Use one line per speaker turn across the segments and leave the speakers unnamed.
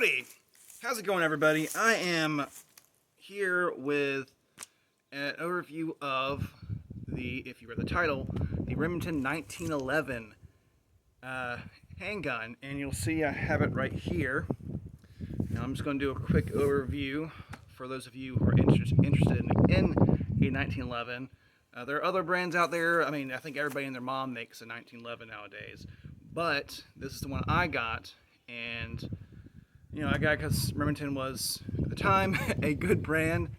Howdy! How's it going, everybody? I am here with an overview of if you read the title, the Remington 1911 handgun, and you'll see I have it right here. Now I'm just going to do a quick overview for those of you who are interested in a 1911. There are other brands out there. I mean, I think everybody and their mom makes a 1911 nowadays, but this is the one I got, and you know, I got it because Remington was, at the time, a good brand.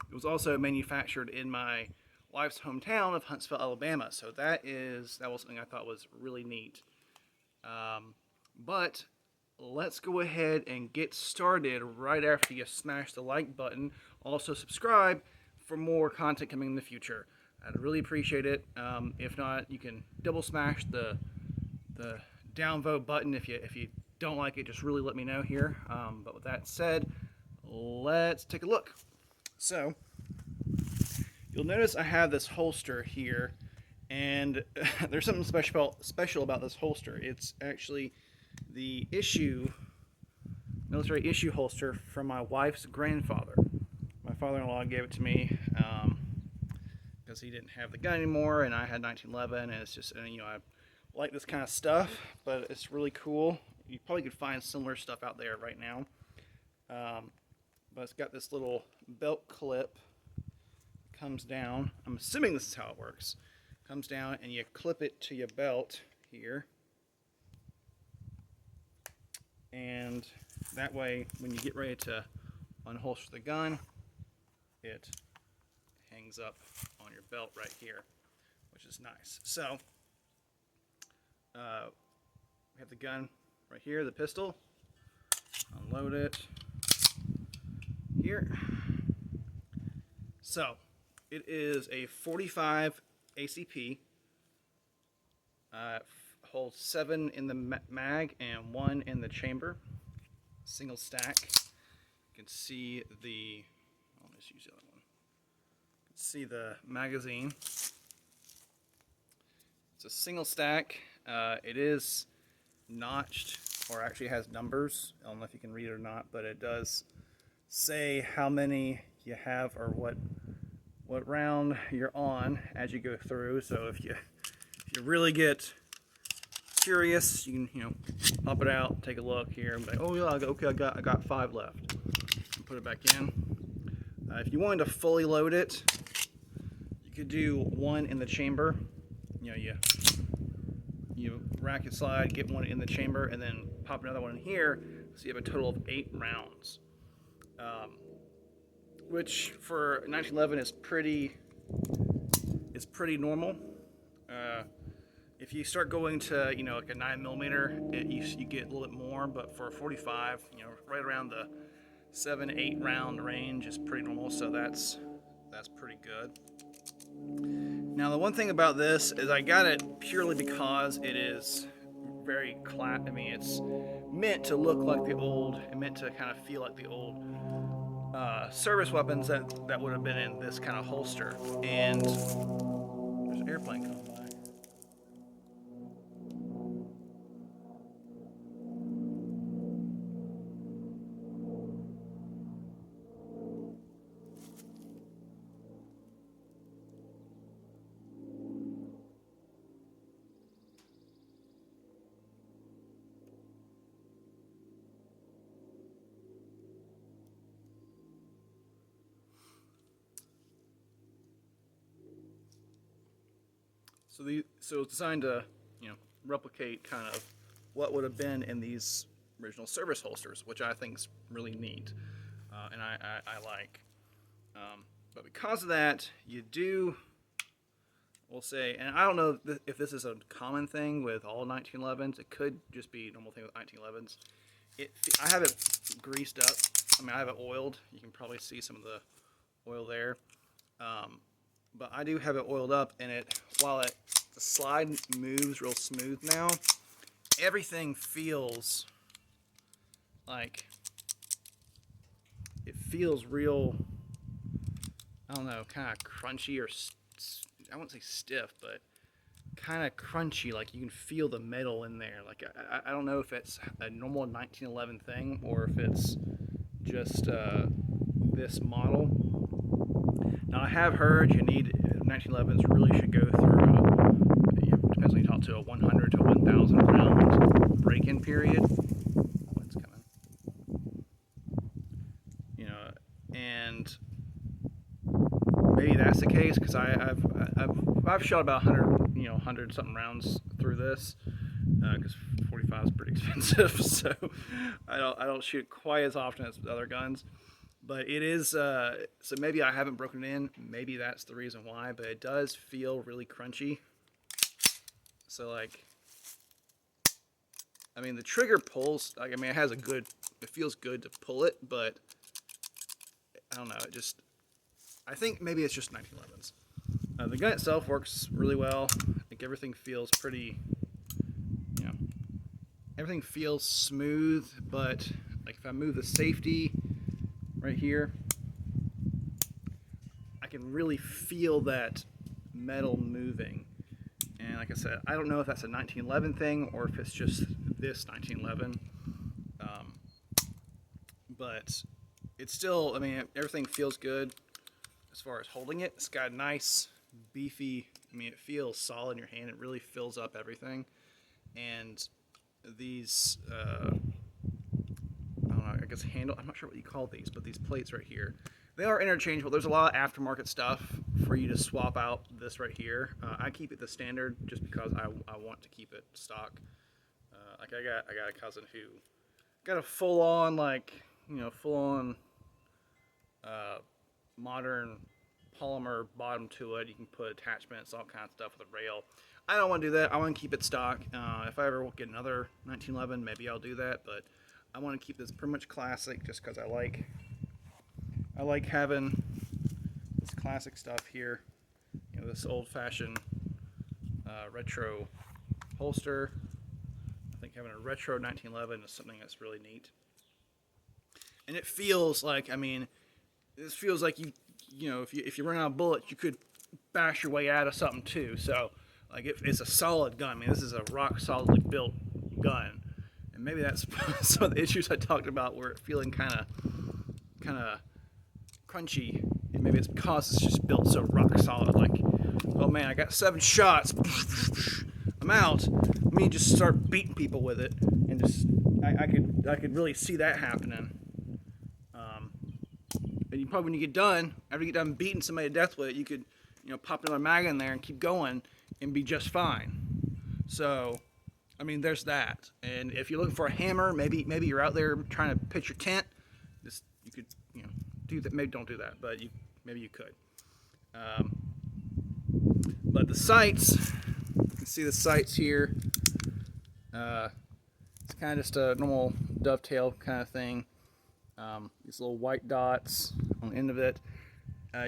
It was also manufactured in my wife's hometown of Huntsville, Alabama. So that was something I thought was really neat. But let's go ahead and get started right after you smash the like button. Also subscribe for more content coming in the future. I'd really appreciate it. If not, you can double smash the downvote button if you don't like it. Just really let me know here. But with that said, let's take a look. So you'll notice I have this holster here, and there's something special about this holster. It's actually the military issue holster from my wife's grandfather. My father-in-law gave it to me because he didn't have the gun anymore, and I had 1911, and it's just, you know, I like this kind of stuff, but it's really cool. You probably could find similar stuff out there right now. But it's got this little belt clip. Comes down. I'm assuming this is how it works. Comes down and you clip it to your belt here. And that way, when you get ready to unholster the gun, it hangs up on your belt right here, which is nice. So, we have the gun right here, the pistol. Unload it here. So it is a 45 ACP. Holds 7 in the mag and 1 in the chamber. Single stack. You can see I'll just use the other one. You can see the magazine. It's a single stack. It is notched, or actually has numbers. I don't know if you can read it or not, but it does say how many you have or what round you're on as you go through. So if you really get curious, you can pop it out, take a look here, and be like, oh yeah, okay, I got 5 left. Put it back in. If you wanted to fully load it, you could do 1 in the chamber. You rack it slide, get 1 in the chamber, and then pop another one in here, so you have a total of 8 rounds. Which for 1911 is pretty normal. If you start going to like a 9mm, you get a little bit more, but for a 45, right around the 7-8 round range is pretty normal. So that's pretty good. Now the one thing about this is I got it purely because it is very I mean, it's meant to look like the old, and meant to kind of feel like the old service weapons that would have been in this kind of holster. And there's an airplane coming by. So it's designed to, replicate kind of what would have been in these original service holsters, which I think is really neat, and I like. But because of that, we'll say, and I don't know if this is a common thing with all 1911s. It could just be a normal thing with 1911s. I have it greased up. I mean, I have it oiled. You can probably see some of the oil there. But I do have it oiled up, and while the slide moves real smooth now, everything feels like real, I don't know, kind of crunchy, or I wouldn't say stiff, but kind of crunchy. Like you can feel the metal in there. Like I don't know if it's a normal 1911 thing or if it's just this model. Now I have heard you need 1911s really should go through. Depends on you talk to a 100 to 1,000 round break-in period. What's coming? And maybe that's the case because I've shot about 100 something rounds through this because 45 is pretty expensive, so I don't shoot quite as often as other guns. But it is so maybe I haven't broken it in. Maybe that's the reason why. But it does feel really crunchy. So like, I mean, the trigger pulls. Like, I mean, it feels good to pull it, but I don't know. I think maybe it's just 1911s. The gun itself works really well. I think everything feels pretty, everything feels smooth. But like if I move the safety right here, I can really feel that metal moving. And like I said, I don't know if that's a 1911 thing or if it's just this 1911. But it's still, I mean, everything feels good as far as holding it. It's got a nice, beefy, I mean, it feels solid in your hand. It really fills up everything. And these, I don't know, I guess handle, I'm not sure what you call these, but these plates right here, they are interchangeable. There's a lot of aftermarket stuff for you to swap out this right here. I keep it the standard just because I want to keep it stock. Like I got a cousin who got a full-on, like, full-on modern polymer bottom to it. You can put attachments, all kinds of stuff with a rail. I don't want to do that. I want to keep it stock. If I ever get another 1911, maybe I'll do that. But I want to keep this pretty much classic, just because I like having this classic stuff here. This old-fashioned retro holster. I think having a retro 1911 is something that's really neat. And it feels like, I mean, this feels like if you run out of bullets, you could bash your way out of something too. So, like, it's a solid gun. I mean, this is a rock solidly built gun. And maybe that's some of the issues I talked about, where it feeling kind of crunchy. And maybe it's because it's just built so rock solid. Like, oh man, I got 7 shots. I'm out. Let me just start beating people with it, and just I could really see that happening. And you probably, when you get done, after you get done beating somebody to death with it, you could pop another mag in there and keep going and be just fine. So, I mean, there's that. And if you're looking for a hammer, maybe you're out there trying to pitch your tent. You could do that. Maybe don't do that, but maybe you could. But the sights, you can see the sights here. It's kind of just a normal dovetail kind of thing. These little white dots on the end of it.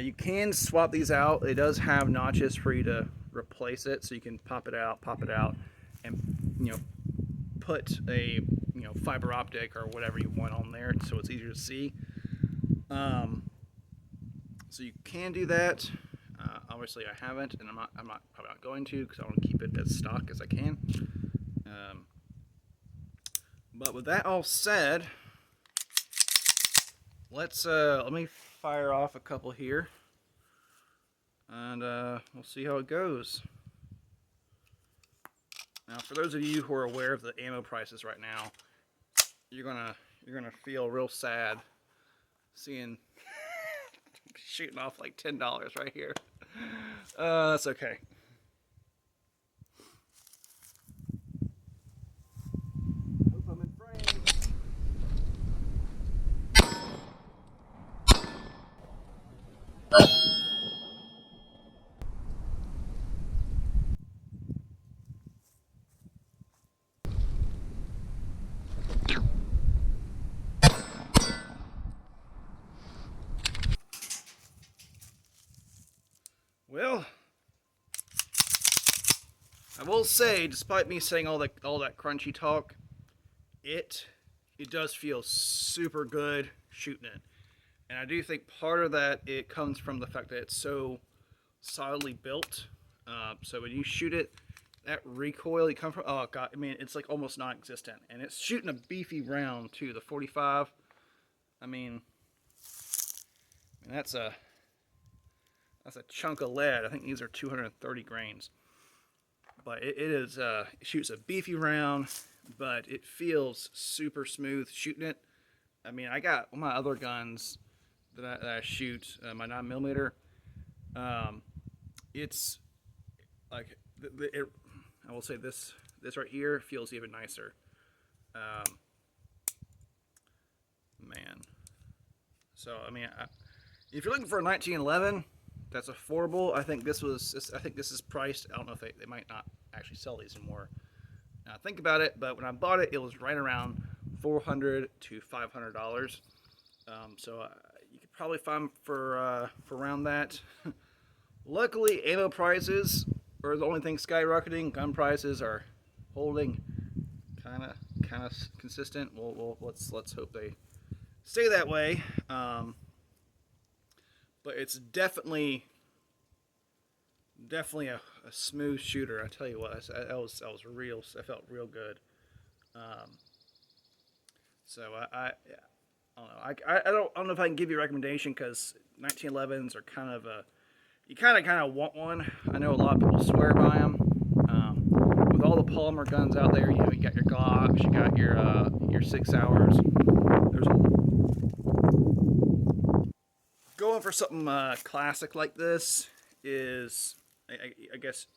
You can swap these out. It does have notches for you to replace it, so you can pop it out, and put a fiber optic or whatever you want on there, so it's easier to see. So you can do that. Obviously, I haven't, and I'm probably not going to, because I want to keep it as stock as I can. But with that all said, let me fire off a couple here, and we'll see how it goes. Now, for those of you who are aware of the ammo prices right now, you're gonna feel real sad seeing shooting off like $10 right here. That's okay. Hope I'm in frame. Well, I will say, despite me saying all that crunchy talk, it does feel super good shooting it. And I do think part of that, it comes from the fact that it's so solidly built. So when you shoot it, that recoil you come from, oh god, I mean, it's like almost non-existent, and it's shooting a beefy round too. The 45, I mean that's a chunk of lead. I think these are 230 grains, but it shoots a beefy round, but it feels super smooth shooting it. I mean, I got my other guns that I shoot, my 9mm. It's like I will say this right here feels even nicer. Man, so I mean, if you're looking for a 1911 that's affordable, I think this is priced. I don't know if they might not actually sell these anymore. Think about it, but when I bought it, it was right around $400 to $500. So you could probably find for around that. Luckily, ammo prices are the only thing skyrocketing. Gun prices are holding kind of consistent. Let's hope they stay that way. But it's definitely a smooth shooter. I tell you what, that was real. I felt real good. So I don't know. I don't know if I can give you a recommendation, because 1911s are kind of you kind of want one. I know a lot of people swear by them. With all the polymer guns out there, you know, you got your Glocks, you got your 6 hours. Going for something classic like this is, I guess,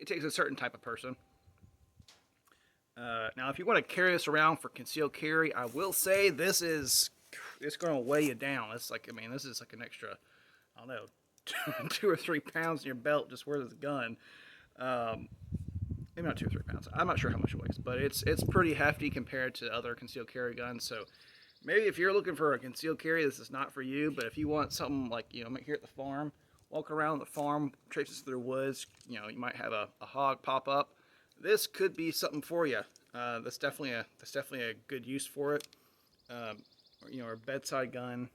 it takes a certain type of person. Now, if you want to carry this around for concealed carry, I will say it's going to weigh you down. It's like, I mean, this is like an extra, I don't know, 2 or 3 pounds in your belt just where there's a gun. Maybe not 2 or 3 pounds. I'm not sure how much it weighs, but it's pretty hefty compared to other concealed carry guns. So maybe if you're looking for a concealed carry, this is not for you. But if you want something like, you know, here at the farm, walk around the farm, traipses through the woods, you know, you might have a hog pop up. This could be something for you. That's definitely a good use for it. You know, a bedside gun,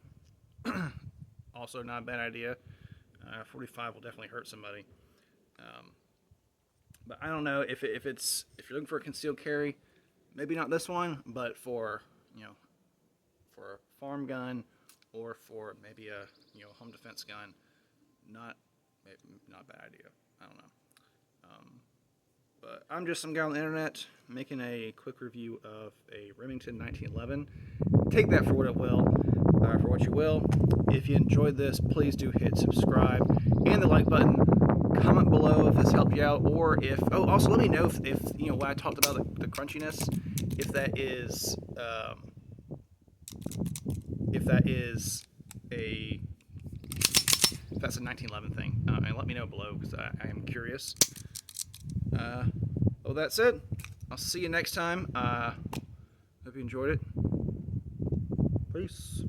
also not a bad idea. 45 will definitely hurt somebody. But I don't know if you're looking for a concealed carry, maybe not this one, but for, you know, for a farm gun, or for maybe a, you know, home defense gun, not a bad idea. I don't know. But I'm just some guy on the internet making a quick review of a Remington 1911. Take that for what it will, for what you will. If you enjoyed this, please do hit subscribe and the like button. Comment below if this helped you out, or if also let me know if you know, when I talked about the crunchiness, if that's a 1911 thing, and let me know below, because I am curious. Well, that's it. I'll see you next time. Hope you enjoyed it. Peace.